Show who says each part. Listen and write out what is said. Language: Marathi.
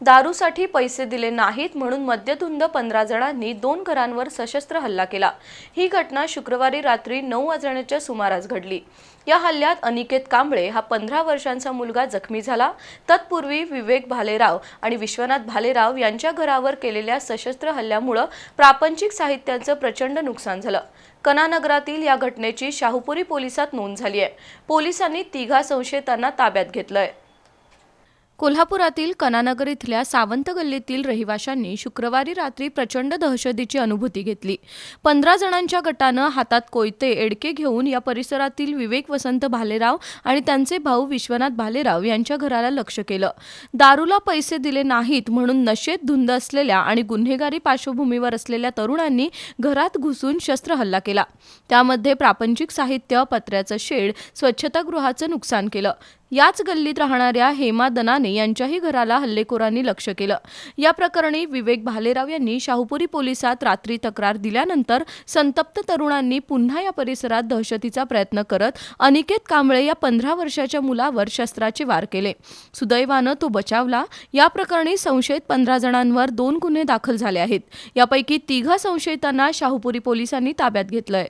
Speaker 1: दारूसाठी पैसे दिले नाहीत म्हणून मद्यधुंद 15 जणांनी 2 घरांवर सशस्त्र हल्ला केला। ही घटना शुक्रवारी रात्री 9 वाजण्याच्या सुमारास घडली। या हल्ल्यात अनिकेत कांबळे हा 15 वर्षांचा मुलगा जखमी झाला। तत्पूर्वी विवेक भालेराव आणि विश्वनाथ भालेराव यांच्या घरावर केलेल्या सशस्त्र हल्ल्यामुळे प्रापंचिक साहित्याचं प्रचंड नुकसान झालं। कनानगरातील या घटनेची शाहूपुरी पोलिसात नोंद झाली आहे। पोलिसांनी 3 संशयितांना ताब्यात घेतलंय। कोल्हापुरातील कनानगर इथल्या सावंत गल्लीतील रहिवाशांनी शुक्रवारी रात्री प्रचंड दहशतीची अनुभूती घेतली। 15 जणांच्या गटानं हातात कोयते एडके घेऊन या परिसरातील विवेक वसंत भालेराव आणि त्यांचे भाऊ विश्वनाथ भालेराव यांच्या घराला लक्ष्य केलं। दारूला पैसे दिले नाहीत म्हणून नशेत धुंद असलेल्या आणि गुन्हेगारी पार्श्वभूमीवर असलेल्या तरुणांनी घरात घुसून शस्त्र हल्ला केला। त्यामध्ये प्रापंचिक साहित्य, पत्र्याचं शेड, स्वच्छतागृहाचं नुकसान केलं। याच गल्लीत राहणाऱ्या हेमा दनाने यांच्याही घराला हल्लेखोरांनी लक्ष्य केलं। या प्रकरणी विवेक भालेराव यांनी शाहूपुरी पोलिसात रात्री तक्रार दिल्यानंतर संतप्त तरुणांनी पुन्हा या परिसरात दहशतीचा प्रयत्न करत अनिकेत कांबळे या 15 वर्षाच्या मुलावर शस्त्राचे वार केले। सुदैवानं तो बचावला। या प्रकरणी संशयित 15 जणांवर 2 गुन्हे दाखल झाले आहेत। यापैकी 3 संशयितांना शाहूपुरी पोलिसांनी ताब्यात घेतलंय।